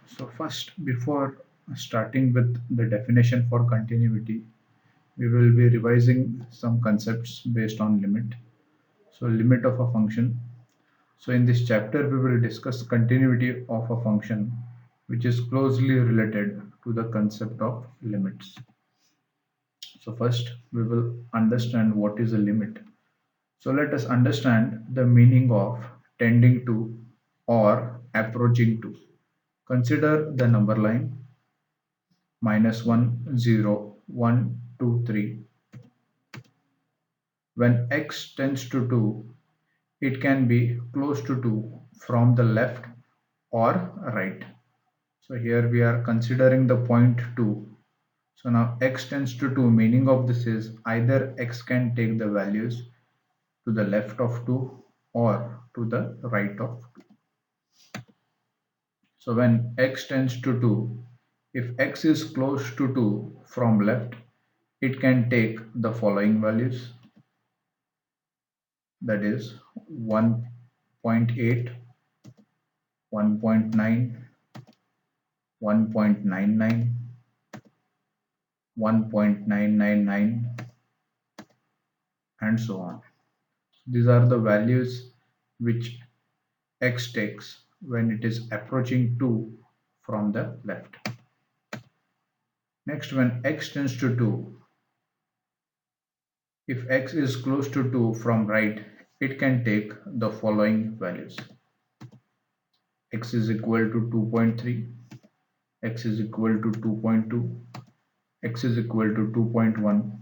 So first, before starting with the definition for continuity, we will be revising some concepts based on limit. So limit of a function. So in this chapter, we will discuss continuity of a function, which is closely related to the concept of limits. So first, we will understand what is a limit. So let us understand the meaning of tending to or approaching to. Consider the number line -1, 0, 1, 2, 3. When x tends to 2, it can be close to 2 from the left or right. So here we are considering the point 2. So now x tends to 2, meaning of this is either x can take the values to the left of 2 or to the right of 2. So when x tends to 2, if x is close to 2 from left, it can take the following values, that is 1.8, 1.9, 1.99, 1.999, and so on. These are the values which x takes when it is approaching 2 from the left. Next, when x tends to 2, if x is close to 2 from right, it can take the following values. X is equal to 2.3, x is equal to 2.2, x is equal to 2.1,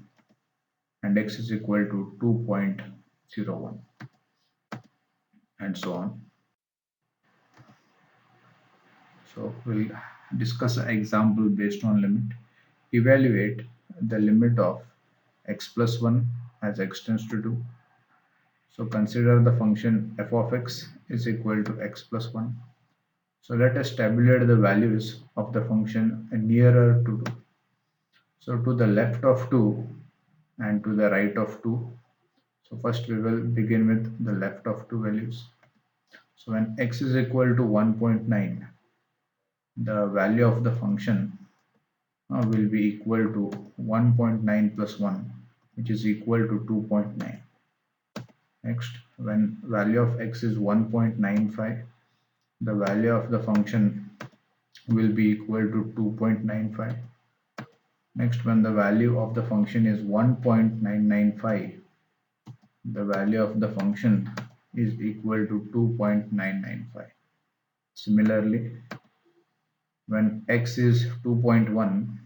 and x is equal to 2.01, and so on. So we'll discuss an example based on limit. Evaluate the limit of x plus 1 as x tends to 2. So consider the function f of x is equal to x plus 1. So let us tabulate the values of the function nearer to 2. So to the left of 2 and to the right of 2. So first we will begin with the left of 2 values. So when x is equal to 1.9, the value of the function will be equal to 1.9 plus 1, which is equal to 2.9. Next, when value of x is 1.95, the value of the function will be equal to 2.95. Next, when the value of the function is 1.995, the value of the function is equal to 2.995. Similarly, when x is 2.1,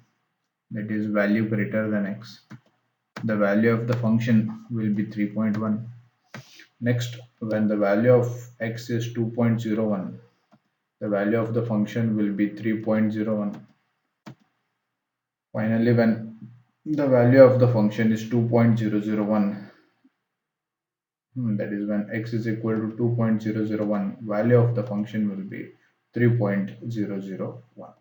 that is value greater than x, the value of the function will be 3.1. Next, when the value of x is 2.01, the value of the function will be 3.01. Finally, when the value of the function is 2.001, that is when x is equal to 2.001, value of the function will be 3.001.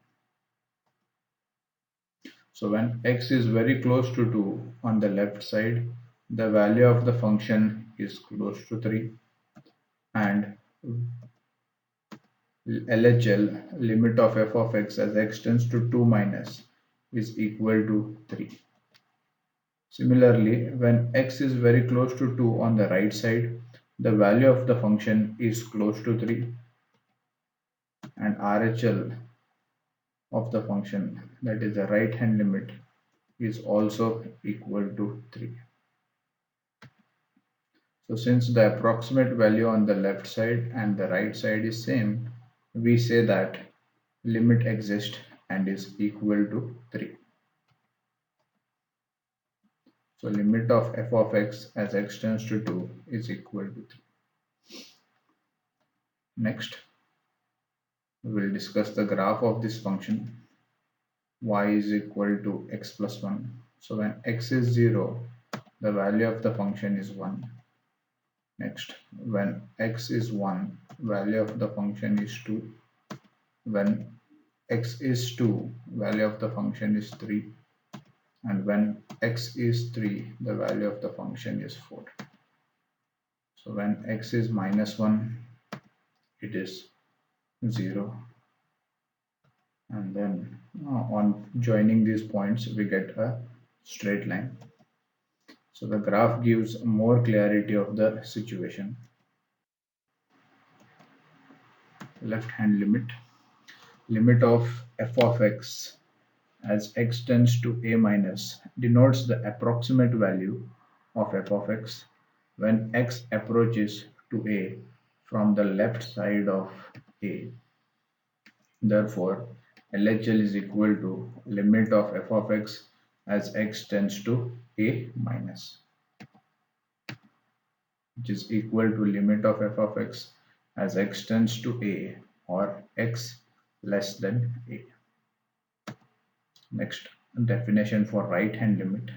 So when x is very close to 2 on the left side, the value of the function is close to 3, and LHL, limit of f of x as x tends to 2 minus, is equal to 3. Similarly, when x is very close to 2 on the right side, the value of the function is close to 3, and RHL of the function, that is the right hand limit, is also equal to 3. So since the approximate value on the left side and the right side is same, we say that limit exists and is equal to 3. So limit of f of x as x tends to 2 is equal to 3. Next, we will discuss the graph of this function y is equal to x plus 1. So when x is 0, the value of the function is 1. Next, when x is 1, value of the function is 2. When x is 2, value of the function is 3. And when x is 3, the value of the function is 4. So when x is minus 1, it is 0. and then on joining these points we get a straight line. So the graph gives more clarity of the situation. Left hand limit of f of x as x tends to a minus denotes the approximate value of f of x when x approaches to a from the left side of a. Therefore, LHL is equal to limit of f of x as x tends to a minus, which is equal to limit of f of x as x tends to a or x less than a. Next, definition for right hand limit.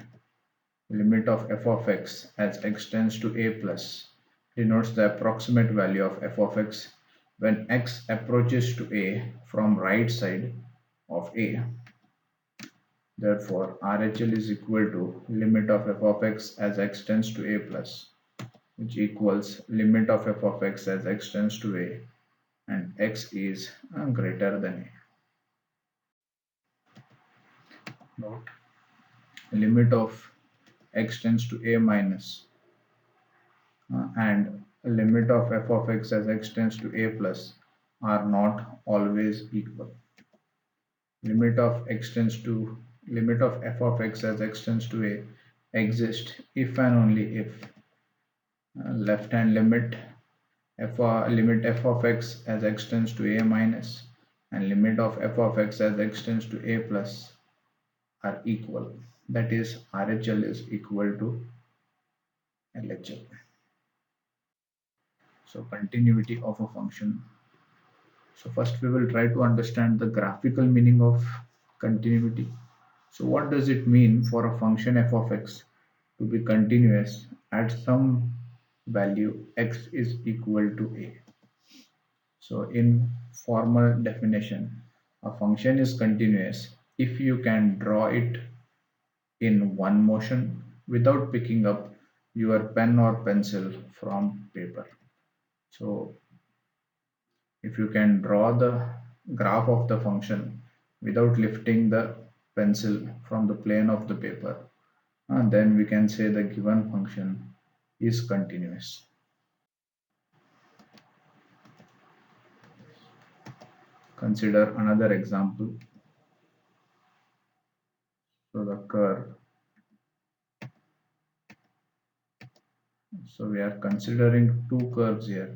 Limit of f of x as x tends to a plus denotes the approximate value of f of x when x approaches to a from right side of a. Therefore, RHL is equal to limit of f of x as x tends to a plus, which equals limit of f of x as x tends to a and x is greater than a. Note, limit of x tends to a minus and limit of f of x as x tends to a plus are not always equal. Limit of x tends to limit of f of x as x tends to a exist if and only if left hand limit f of x as x tends to a minus and limit of f of x as x tends to a plus are equal. That is, RHL is equal to LHL. So continuity of a function. So first we will try to understand the graphical meaning of continuity. So what does it mean for a function f of x to be continuous at some value x is equal to a? So in formal definition, a function is continuous if you can draw it in one motion without picking up your pen or pencil from paper. So if you can draw the graph of the function without lifting the pencil from the plane of the paper, then we can say the given function is continuous. Consider another example. So the curve. So we are considering two curves here.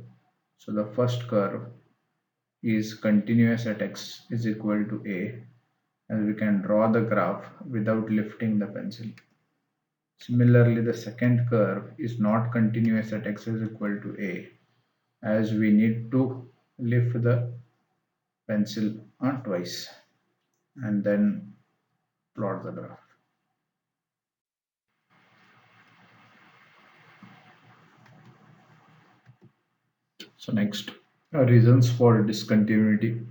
So the first curve is continuous at x is equal to a, and we can draw the graph without lifting the pencil. Similarly, the second curve is not continuous at x is equal to a, as we need to lift the pencil on twice and then plot the graph. So next, reasons for discontinuity.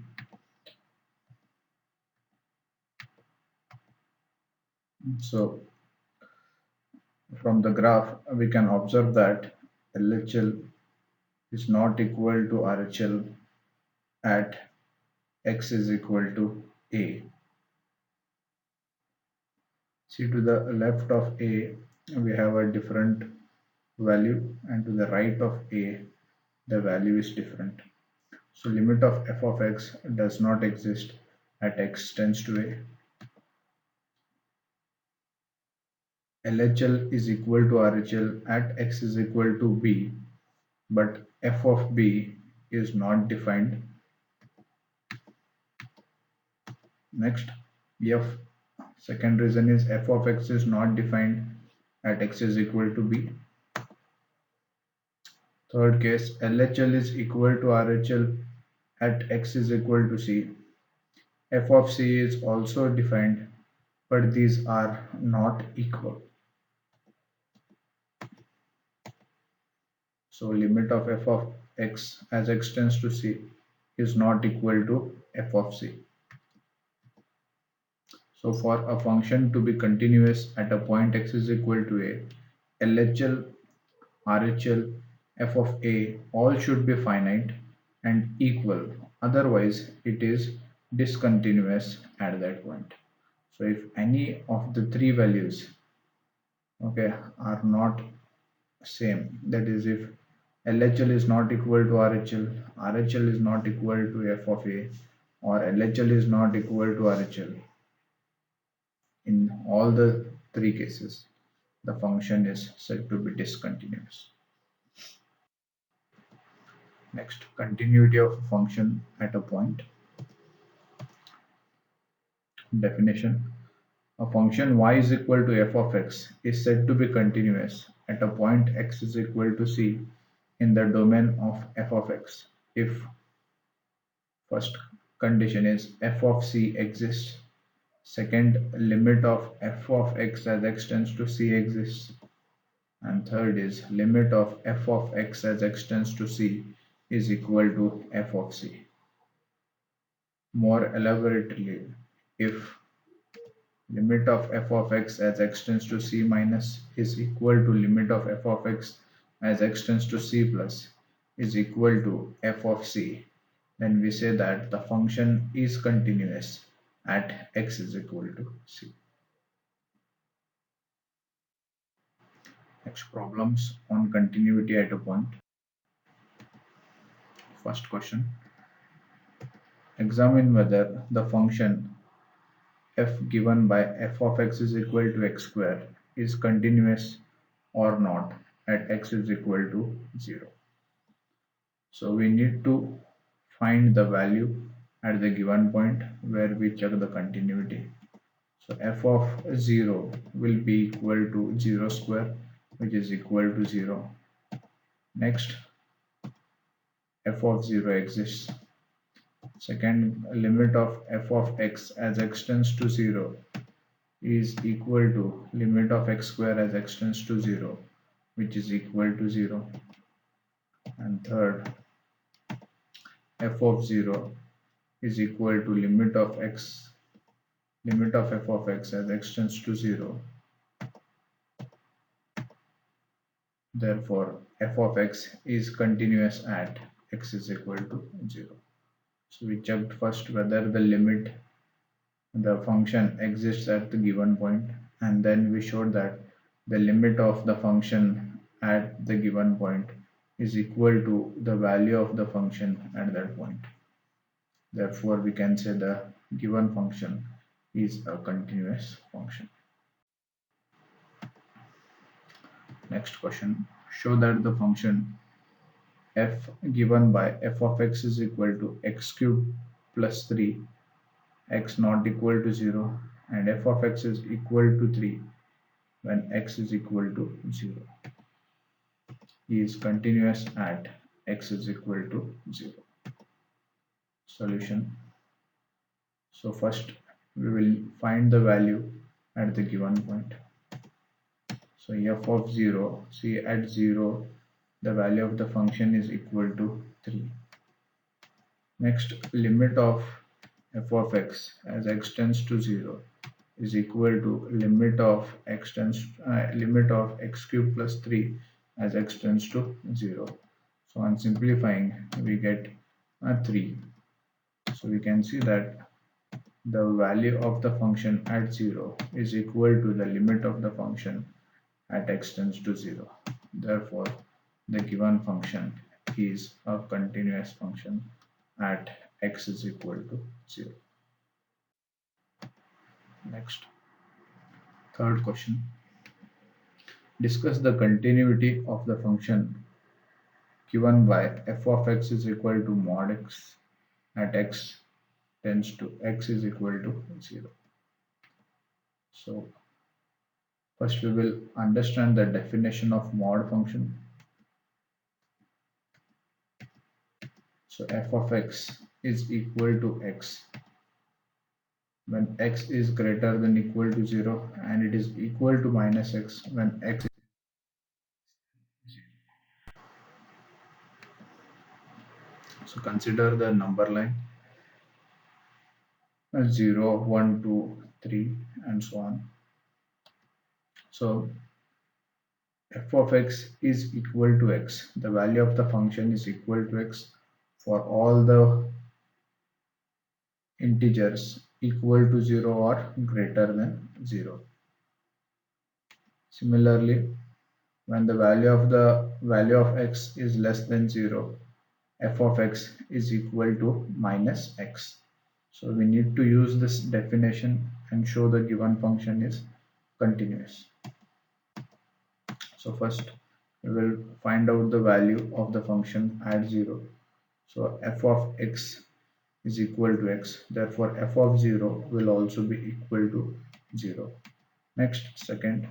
So from the graph, we can observe that LHL is not equal to RHL at x is equal to a. See, to the left of a, we have a different value, and to the right of a, the value is different. So limit of f of x does not exist at x tends to a. LHL is equal to RHL at x is equal to b, but f of b is not defined. Next, f second reason is f of x is not defined at x is equal to b. Third case, LHL is equal to RHL at x is equal to c. F of c is also defined, but these are not equal. So limit of f of x as x tends to c is not equal to f of c. So for a function to be continuous at a point x is equal to a, LHL, RHL, f of a all should be finite and equal. Otherwise, it is discontinuous at that point. So if any of the three values, okay, are not same, that is if LHL is not equal to RHL, RHL is not equal to f of a, or LHL is not equal to RHL, in all the three cases, the function is said to be discontinuous. Next, continuity of a function at a point. Definition: a function y is equal to f of x is said to be continuous at a point x is equal to c in the domain of f of x if first condition is f of c exists, second limit of f of x as x tends to c exists, and third is limit of f of x as x tends to c is equal to f of c. More elaborately, if limit of f of x as x tends to c minus is equal to limit of f of x as x tends to c plus is equal to f of c, then we say that the function is continuous at x is equal to c. Next, problems on continuity at a point. First question: examine whether the function f given by f of x is equal to x square is continuous or not at x is equal to 0. So we need to find the value at the given point where we check the continuity. So f of 0 will be equal to 0 square, which is equal to 0. Next, f of 0 exists. Second, limit of f of x as x tends to 0 is equal to limit of x square as x tends to 0, which is equal to 0. And third, f of 0 is equal to limit of f of x as x tends to 0. Therefore, f of x is continuous at x is equal to 0. So we checked first whether the function exists at the given point, and then we showed that the limit of the function at the given point is equal to the value of the function at that point. Therefore, we can say the given function is a continuous function. Next question: show that the function f given by f of x is equal to x cubed plus 3, x not equal to 0, and f of x is equal to 3 when x is equal to 0 is continuous at x is equal to 0. Solution: so first we will find the value at the given point. So f of 0, see at 0 the value of the function is equal to 3. Next, limit of f of x as x tends to 0 is equal to limit of x cubed plus 3 as x tends to 0. So on simplifying, we get a 3. So we can see that the value of the function at 0 is equal to the limit of the function at x tends to 0. Therefore, the given function is a continuous function at x is equal to 0. Next, third question. Discuss the continuity of the function given by f of x is equal to mod x at x tends to x is equal to 0. So first we will understand the definition of mod function. So f of x is equal to x when x is greater than equal to 0, and it is equal to minus x when x is 0. So consider the number line 0, 1, 2, 3, and so on. So f of x is equal to x. The value of the function is equal to x for all the integers equal to 0 or greater than 0. Similarly, when the value of x is less than 0, f of x is equal to minus x. So we need to use this definition and show the given function is continuous. So first we will find out the value of the function at 0. So f of x is equal to x. Therefore f of 0 will also be equal to 0. Next, second,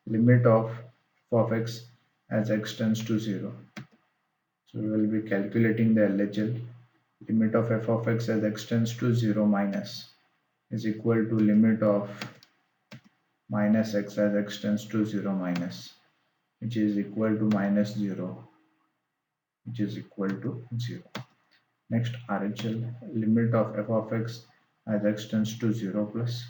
limit of f of x as x tends to 0. So we will be calculating the LHL. Limit of f of x as x tends to 0 minus is equal to limit of minus x as x tends to 0 minus, which is equal to minus 0, which is equal to 0. Next, RHL, limit of f of x as x tends to 0 plus.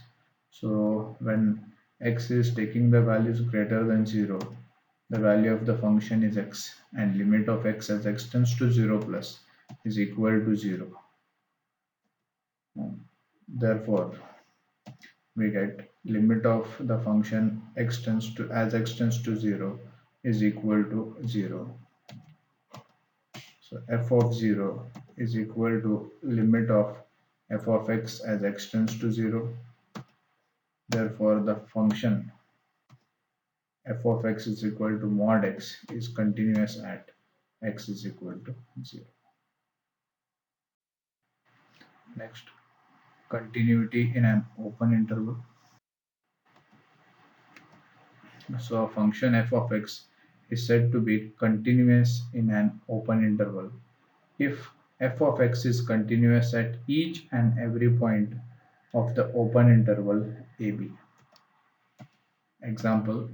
So when x is taking the values greater than 0, the value of the function is x, and limit of x as x tends to 0 plus is equal to 0. Therefore, we get limit of the function x tends to as x tends to 0 is equal to 0. So f of 0 is equal to limit of f of x as x tends to 0. Therefore, the function f of x is equal to mod x is continuous at x is equal to 0. Next, continuity in an open interval. So a function f of x is said to be continuous in an open interval if f of x is continuous at each and every point of the open interval AB. Example,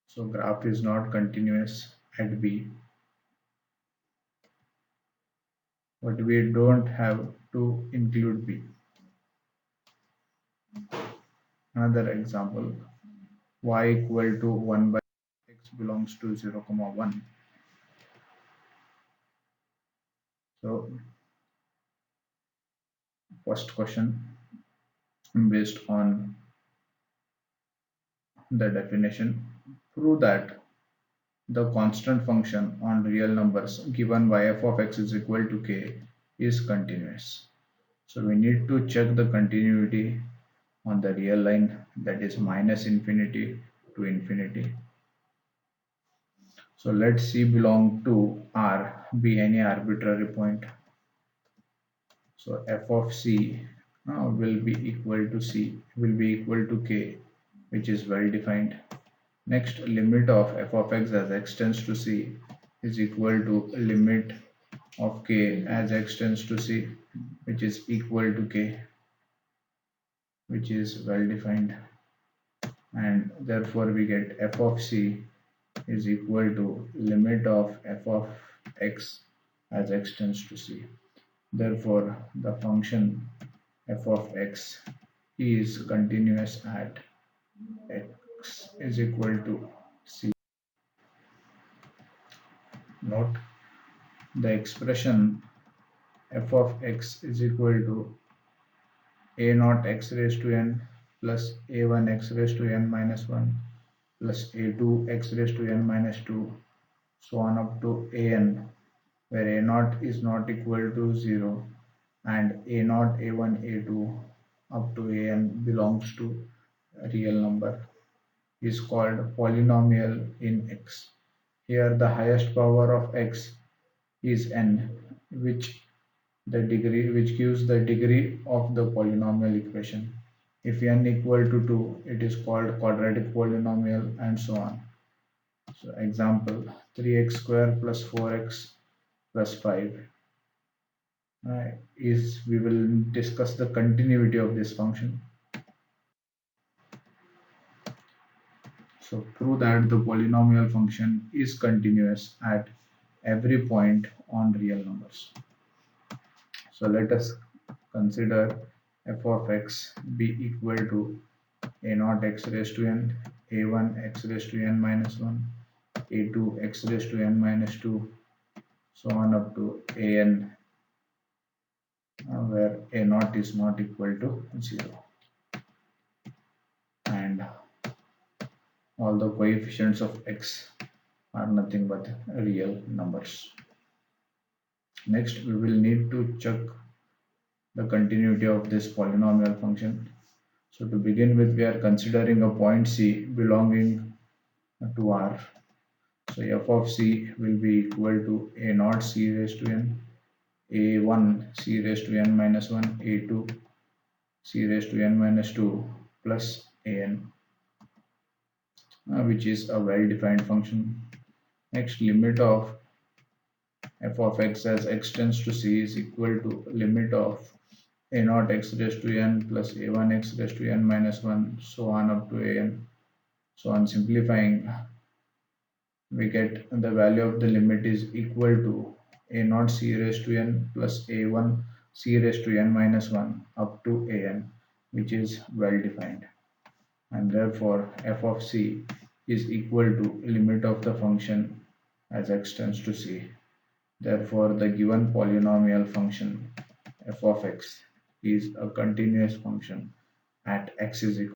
so graph is not continuous at B, but we don't have to include B. Another example, y equal to 1 by x belongs to 0, 1. So first question, based on the definition, prove that the constant function on real numbers given by f of x is equal to k is continuous. So we need to check the continuity on the real line, that is minus infinity to infinity. So let C belong to R be any arbitrary point. So f of C will be equal to k, which is well defined. Next, limit of f of x as x tends to C is equal to limit of k as x tends to C, which is equal to k, which is well defined, and therefore we get f of C is equal to limit of f of x as x tends to C. Therefore, the function f of x is continuous at x is equal to C. Note the expression f of x is equal to a naught x raised to n plus a1 x raised to n minus 1 plus a2 x raised to n minus 2 so on up to an, where a naught is not equal to 0 and a naught, a1, a2 up to an belongs to a real number, is called polynomial in x. Here the highest power of x is n, which gives the degree of the polynomial equation. If n equal to 2, it is called quadratic polynomial, and so on. So example, 3x square plus 4x plus 5 is we will discuss the continuity of this function. So prove that the polynomial function is continuous at every point on real numbers. So let us consider f of x be equal to a naught x raised to n, a1 x raised to n minus 1, a2 x raised to n minus 2, so on up to an, where a naught is not equal to 0, and all the coefficients of x are nothing but real numbers. Next, we will need to check the continuity of this polynomial function. So to begin with, we are considering a point C belonging to R. So f of C will be equal to a naught c raised to n, a1 c raised to n minus 1, a2 c raised to n minus 2 plus an, which is a well-defined function. Next, limit of f of x as x tends to c is equal to limit of a naught x raised to n plus a1 x raised to n minus 1, so on up to an. So on simplifying, we get the value of the limit is equal to a naught c raised to n plus a1 c raised to n minus 1 up to an, which is well defined, and therefore f of c is equal to limit of the function as x tends to c. Therefore the given polynomial function f of x is a continuous function at x is equal